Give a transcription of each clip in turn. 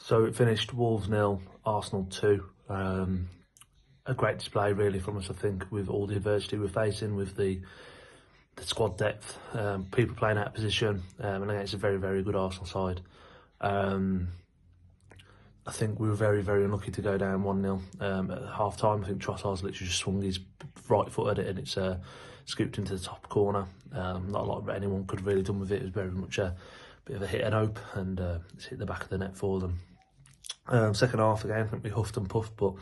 So it finished Wolves 0, Arsenal 2. A great display really from us, I think, with all the adversity we're facing, with the squad depth, people playing out of position, and against a very, very good Arsenal side. I think we were very, very unlucky to go down 1-0 at half time. I think Trossard's literally just swung his right foot at it and it's scooped into the top corner. Not a lot anyone could have really done with it. It was very much a bit of a hit and hope, and it's hit the back of the net for them. Second half again, I think we huffed and puffed, but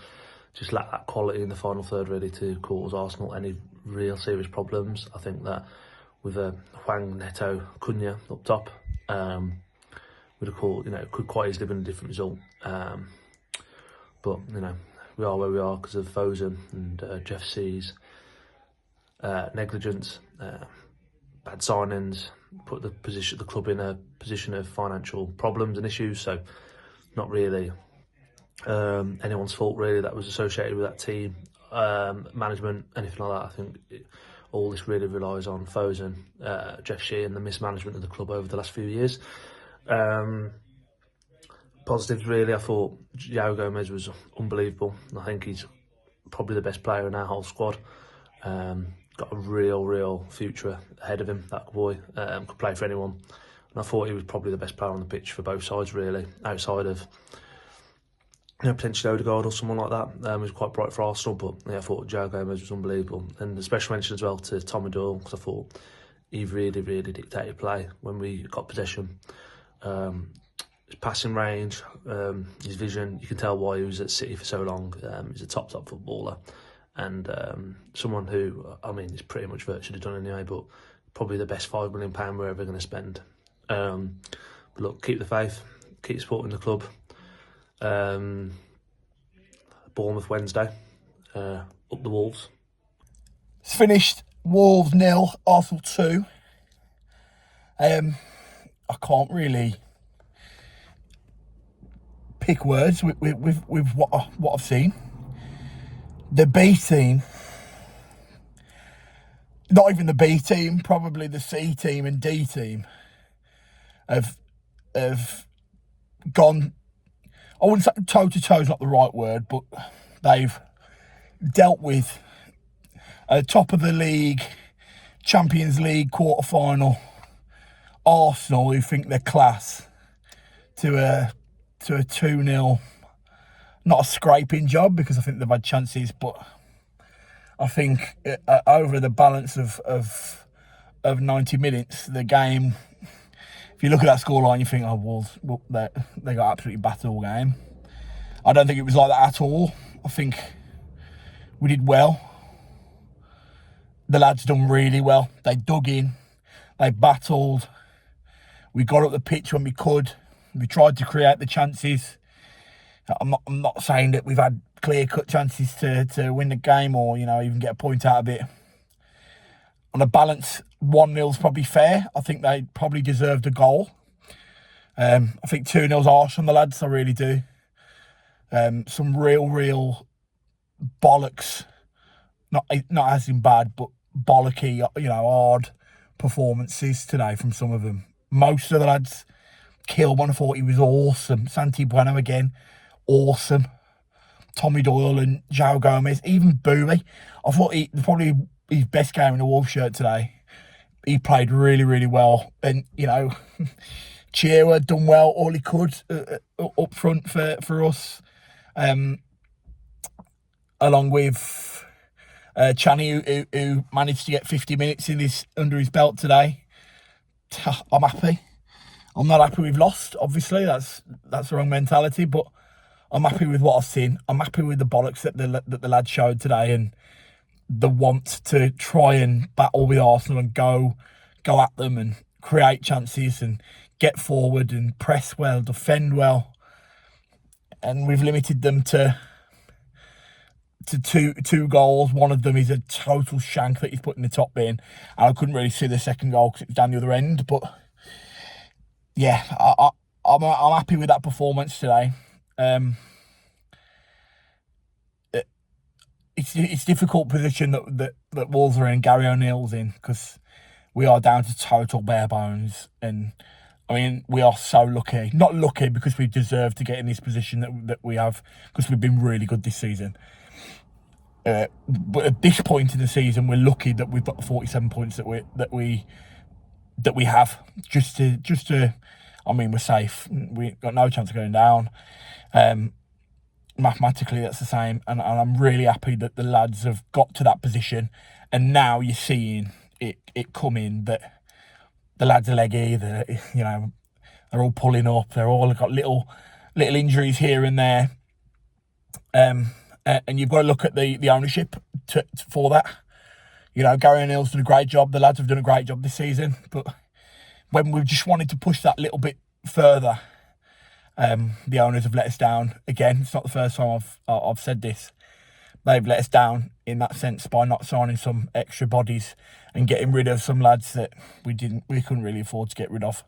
just lacked that quality in the final third really to cause Arsenal any real serious problems. I think that with Hwang, Neto, Cunha up top, would have called, could quite easily have been a different result. But we are where we are because of Fosun and Jeff C's negligence, bad signings, put the club in a position of financial problems and issues. So not really anyone's fault really that was associated with that team, management, anything like that. I think all this really relies on Fosun, Jeff Shea, and the mismanagement of the club over the last few years. Positives really, I thought João Gomez was unbelievable. I think he's probably the best player in our whole squad. Got a real future ahead of him, that boy. Could play for anyone. And I thought he was probably the best player on the pitch for both sides really, outside of potentially Odegaard or someone like that. He was quite bright for Arsenal, but yeah, I thought João Gomez was unbelievable. And a special mention as well to Tommy Doyle, because I thought he really dictated play when we got possession. His passing range, his vision, you can tell why he was at City for so long. He's a top footballer, and someone who, he's pretty much virtually done anyway, but probably the best £5 million we're ever going to spend. But look, keep the faith, keep supporting the club. Bournemouth Wednesday, up the Wolves. It's finished Wolves 0, Arsenal 2. I can't really pick words with what I've seen. The B team, not even the B team, probably the C team and D team have gone, I wouldn't say toe-to-toe is not the right word, but they've dealt with top of the league, Champions League quarter-final Arsenal, who think they're class, to a 2-0, not a scraping job, because I think they've had chances, but I think over the balance of 90 minutes, the game, if you look at that scoreline, you think, they got absolutely battered all game. I don't think it was like that at all. I think we did well. The lads done really well. They dug in. They battled. We got up the pitch when we could. We tried to create the chances. I'm not saying that we've had clear-cut chances to win the game or, even get a point out of it. On a balance, 1-0's probably fair. I think they probably deserved a goal. I think 2-0's harsh on the lads, I really do. Some real bollocks. Not as in bad, but bollocky, hard performances today from some of them. Most of the lads, Kilman, I thought he was awesome. Santi Bueno again, awesome. Tommy Doyle and João Gomez, even Boomy. I thought probably his best game in the Wolves shirt today. He played really well. And, Chiewa done well, all he could up front for us. Along with Chani, who managed to get 50 minutes under his belt today. I'm happy. I'm not happy we've lost, obviously. That's the wrong mentality, but I'm happy with what I've seen. I'm happy with the bollocks that the lads showed today, and the want to try and battle with Arsenal and go at them and create chances and get forward and press well, defend well. And we've limited them to two goals. One of them is a total shank that he's put in the top bin. And I couldn't really see the second goal because it was down the other end. But yeah, I'm happy with that performance today. It's difficult position that Wolves are in, Gary O'Neill's in, because we are down to total bare bones. And I mean, we are so lucky. Not lucky because we deserve to get in this position that we have, because we've been really good this season. But at this point in the season, we're lucky that we've got the 47 points that we have. Just to, I mean, we're safe. We got no chance of going down. Mathematically, that's the same, and I'm really happy that the lads have got to that position, and now you're seeing it come in that the lads are leggy. They're all pulling up. They're all got little injuries here and there. And you've got to look at the ownership for that. Gary O'Neill's done a great job. The lads have done a great job this season. But when we've just wanted to push that little bit further, the owners have let us down again. It's not the first time I've said this. They've let us down in that sense by not signing some extra bodies and getting rid of some lads that we couldn't really afford to get rid of.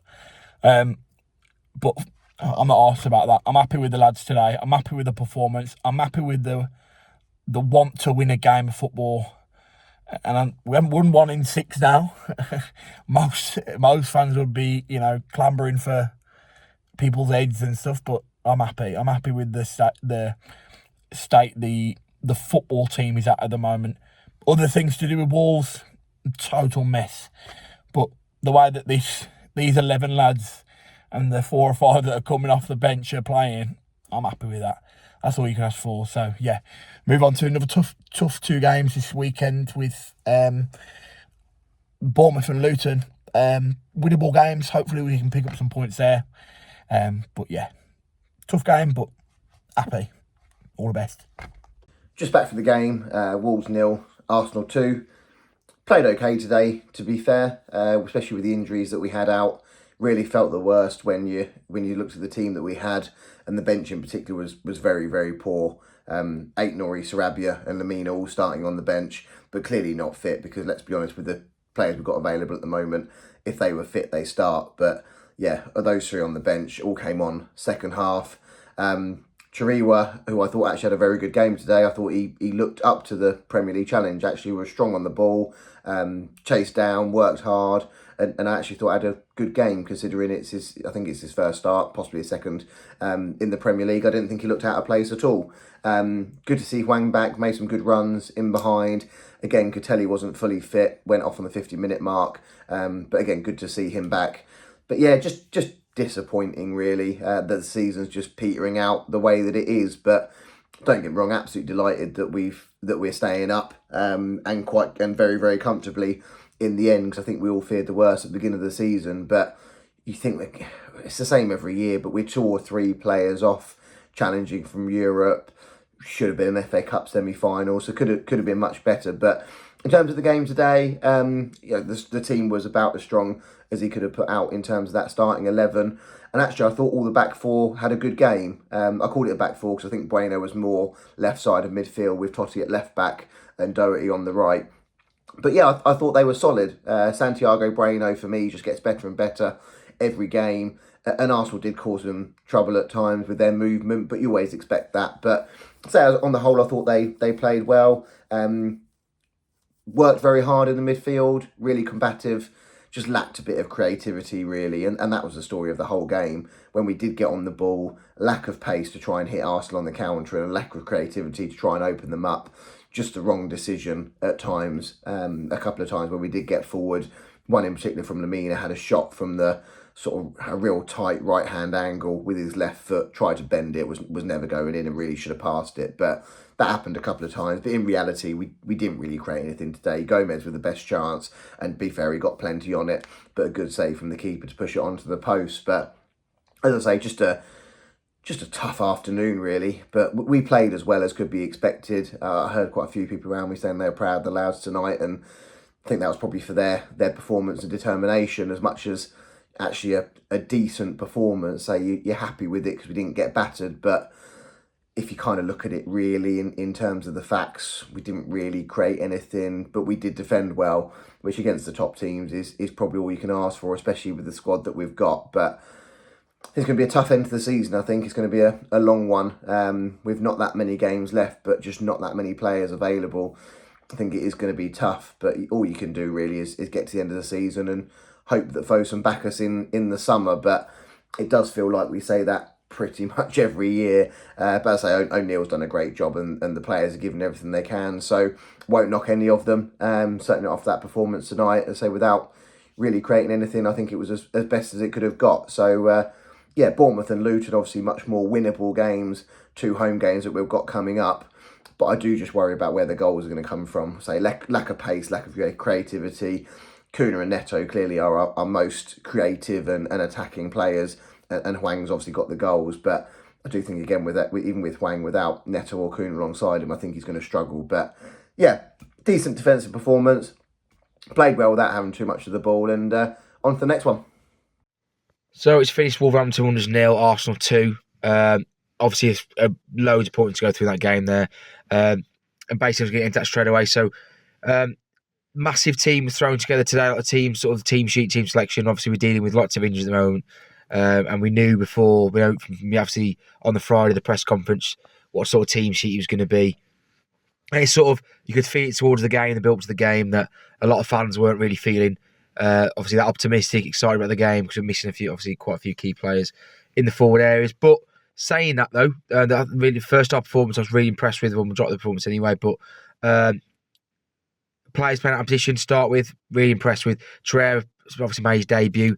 But I'm not arsed about that. I'm happy with the lads today. I'm happy with the performance. I'm happy with the want to win a game of football. And we haven't won 1 in 6 now. most fans would be, clambering for people's heads and stuff. But I'm happy. I'm happy with the state the football team is at the moment. Other things to do with Wolves, total mess. But the way that these 11 lads and the 4 or 5 that are coming off the bench are playing, I'm happy with that. That's all you can ask for. So, yeah, move on to another tough 2 games this weekend with Bournemouth and Luton. Winnable games. Hopefully we can pick up some points there. But, yeah, tough game, but happy. All the best. Just back from the game, Wolves 0, Arsenal 2. Played okay today, to be fair, especially with the injuries that we had out. Really felt the worst when you looked at the team that we had, and the bench in particular was very, very poor. Aït-Nouri, Sarabia and Lamina all starting on the bench, but clearly not fit, because let's be honest, with the players we've got available at the moment, if they were fit, they start. But yeah, those 3 on the bench all came on second half. Chiriwa, who I thought actually had a very good game today. I thought he looked up to the Premier League challenge, actually was strong on the ball, chased down, worked hard, and I actually thought had a good game, considering I think it's his first start, possibly his second, in the Premier League. I didn't think he looked out of place at all. Good to see Hwang back, made some good runs in behind. Again, Katelli wasn't fully fit, went off on the 50-minute mark, but again, good to see him back. But yeah, just disappointing really, that the season's just petering out the way that it is. But don't get me wrong, absolutely delighted that we're staying up, and very, very comfortably in the end, because I think we all feared the worst at the beginning of the season. But you think it's the same every year, but we're 2 or 3 players off challenging from Europe. Should have been an FA Cup semi-final, so could have been much better. But in terms of the game today, the team was about as strong as he could have put out in terms of that starting 11. And actually, I thought all the back 4 had a good game. I called it a back 4 because I think Bueno was more left side of midfield, with Totti at left back and Doherty on the right. But yeah, I thought they were solid. Santiago Bueno, for me, just gets better and better every game. And Arsenal did cause them trouble at times with their movement, but you always expect that. But so on the whole, I thought they played well. Worked very hard in the midfield, really combative, just lacked a bit of creativity really, and that was the story of the whole game. When we did get on the ball, lack of pace to try and hit Arsenal on the counter, and a lack of creativity to try and open them up. Just the wrong decision at times. A couple of times when we did get forward, one in particular from Lamina had a shot from the sort of a real tight right hand angle with his left foot, tried to bend it, was never going in and really should have passed it. But that happened a couple of times. But in reality, we didn't really create anything today. Gomez with the best chance, and to be fair, he got plenty on it, but a good save from the keeper to push it onto the post. But as I say, just a tough afternoon really, but we played as well as could be expected. I heard quite a few people around me saying they were proud of the lads tonight, and I think that was probably for their performance and determination as much as actually a decent performance. So you're happy with it because we didn't get battered. But if you kind of look at it really in terms of the facts, we didn't really create anything, but we did defend well, which against the top teams is probably all you can ask for, especially with the squad that we've got. But it's going to be a tough end to the season. I think it's going to be a long one. With not that many games left, but just not that many players available. I think it is going to be tough, but all you can do really is get to the end of the season and hope that Fosun back us in the summer, but it does feel like we say that pretty much every year. But as I say, O'Neill's done a great job, and the players are giving everything they can, so won't knock any of them. Certainly not off that performance tonight. As I say, without really creating anything, I think it was as best as it could have got. So yeah, Bournemouth and Luton obviously much more winnable games, 2 home games that we've got coming up. But I do just worry about where the goals are going to come from. Say, lack of pace, lack of creativity. Cunha and Neto clearly are our most creative and attacking players, and Hwang's obviously got the goals. But I do think, again, with that, even with Hwang without Neto or Cunha alongside him, I think he's going to struggle. But yeah, decent defensive performance. Played well without having too much of the ball, and on to the next one. So it's finished Wolverhampton 0, Arsenal 2. Obviously, loads of points to go through that game there. And basically, I was getting into that straight away. So, massive team thrown together today, like the team sheet, team selection. Obviously, we're dealing with lots of injuries at the moment. And we knew before, obviously on the Friday, the press conference, what sort of team sheet he was going to be. And it's sort of, you could feel it towards the game, the build up to the game, that a lot of fans weren't really feeling obviously that optimistic, excited about the game, because we're missing quite a few key players in the forward areas. But saying that though, that really first half performance I was really impressed with. We'll drop the performance anyway, but players playing out of position, start with, really impressed with. Torreira obviously made his debut,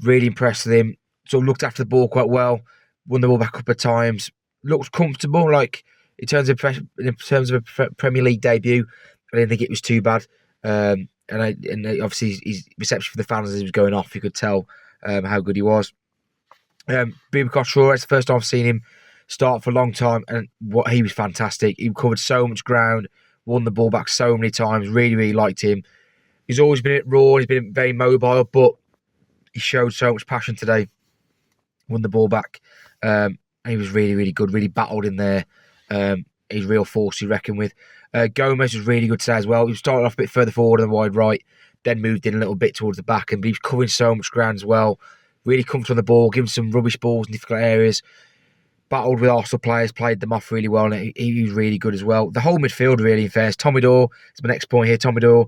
really impressed with him. Sort of looked after the ball quite well, won the ball back a couple of times, looked comfortable. Like in terms of a Premier League debut, I didn't think it was too bad. And obviously his reception for the fans as he was going off, you could tell how good he was. Boubacar Traoré, it's the first time I've seen him start for a long time, and he was fantastic. He covered so much ground, won the ball back so many times, really, really liked him. He's always been a bit raw, he's been very mobile, but he showed so much passion today, won the ball back, and he was really, really good, really battled in there. He's real force to reckon with. Gomez was really good today as well. He started off a bit further forward on the wide right, then moved in a little bit towards the back, and he was covering so much ground as well. Really comfortable on the ball, giving some rubbish balls in difficult areas. Battled with Arsenal players, played them off really well, and he was really good as well. The whole midfield really in fairness. Tommy Dore is my next point here. Tommy Dore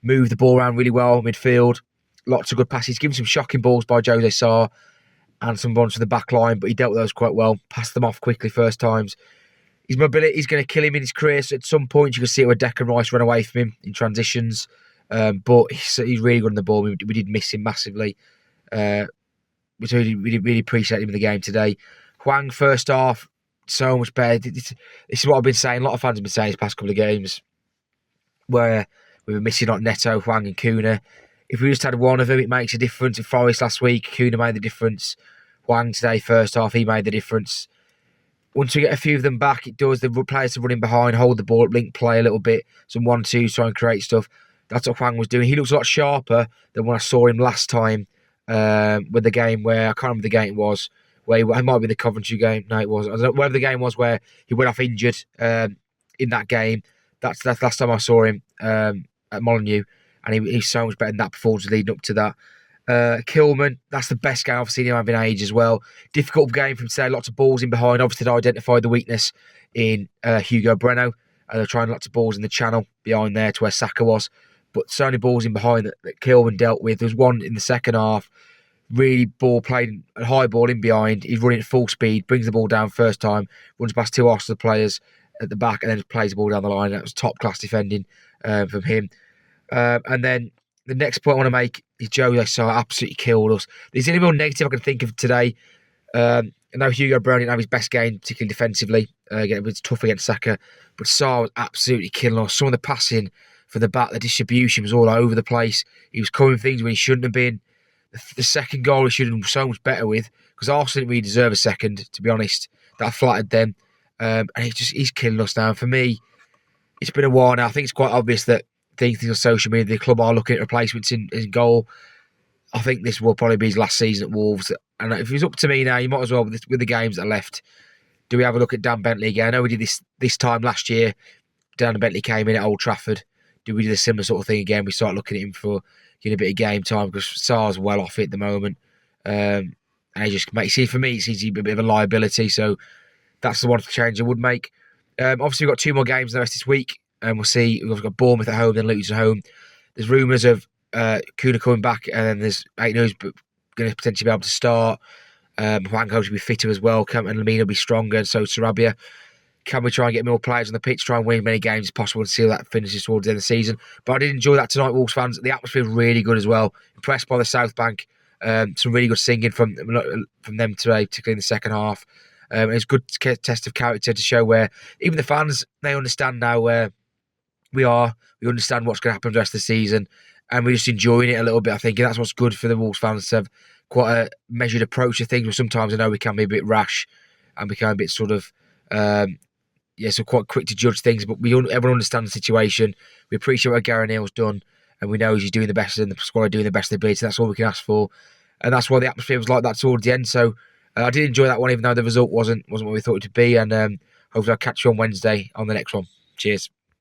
moved the ball around really well midfield. Lots of good passes, given some shocking balls by Jose Sarr and some ones to the back line, but he dealt with those quite well. Passed them off quickly first times. His mobility is going to kill him in his career. So at some point, you can see it where Declan Rice ran away from him in transitions. But he's really good on the ball. We did miss him massively. We really appreciate him in the game today. Hwang, first half, so much better. This is what I've been saying. A lot of fans have been saying these past couple of games, where we were missing like Neto, Hwang and Cunha. If we just had one of them, it makes a difference. In Forest last week, Cunha made the difference. Hwang today, first half, he made the difference. Once we get a few of them back, it does. The players to run in behind, hold the ball up, link play a little bit, some 1-2s, try and create stuff. That's what Hwang was doing. He looks a lot sharper than when I saw him last time with the game where, I can't remember the game it was, where it might be the Coventry game. No, it wasn't. I don't know, whatever the game was where he went off injured in that game. That's the last time I saw him at Molineux, and he's so much better than that performance leading up to that. Kilman, that's the best game I've seen him have in age as well. Difficult game from today, lots of balls in behind. Obviously, they identified the weakness in Hugo Breno. They're trying lots of balls in the channel behind there to where Saka was. But so many balls in behind that Kilman dealt with. There was one in the second half, really ball played, a high ball in behind. He's running at full speed, brings the ball down first time, runs past 2 Arsenal players at the back, and then plays the ball down the line. That was top class defending from him. And then the next point I want to make is Jose Sarr absolutely killed us. There's any more negative I can think of today. I know Hugo Brown didn't have his best game, particularly defensively. Again, it was tough against Saka. But Sarr was absolutely killing us. Some of the passing for the back, the distribution was all over the place. He was covering things when he shouldn't have been. The second goal he should have done so much better with, because Arsenal didn't really deserve a second, to be honest. That flattered them. And he's killing us now. And for me, it's been a while now. I think it's quite obvious that things on social media, the club are looking at replacements in goal. I think this will probably be his last season at Wolves. And if it's up to me now, you might as well, with the games that are left, do we have a look at Dan Bentley again? I know we did this time last year. Dan Bentley came in at Old Trafford. Do we do the similar sort of thing again? We start looking at him for getting a bit of game time, because Sarr's well off it at the moment. And he just makes, see, for me, he's a bit of a liability. So that's the one change I would make. Obviously, we've got 2 more games the rest of this week. And we'll see. We've got Bournemouth at home, then Luton at home. There's rumours of Kuna coming back, and then there's Aitano's going to potentially be able to start. Juanjo will be fitter as well. And Lamine will be stronger, and so Sarabia. Can we try and get more players on the pitch, try and win as many games as possible and see how that finishes towards the end of the season? But I did enjoy that tonight, Wolves fans. The atmosphere was really good as well. Impressed by the South Bank. Some really good singing from them today, particularly in the second half. It was a good test of character to show where even the fans, they understand now where we are. We understand what's going to happen the rest of the season. And we're just enjoying it a little bit, I think. And that's what's good for the Wolves fans to have quite a measured approach to things. But sometimes I know we can be a bit rash and become a bit sort of... so quite quick to judge things, but everyone understands the situation. We appreciate what Gary Neal's done, and we know he's doing the best, and the squad are doing the best they ability. That's all we can ask for, and that's why the atmosphere was like that towards the end. So I did enjoy that one, even though the result wasn't what we thought it would be. And hopefully I'll catch you on Wednesday on the next one. Cheers.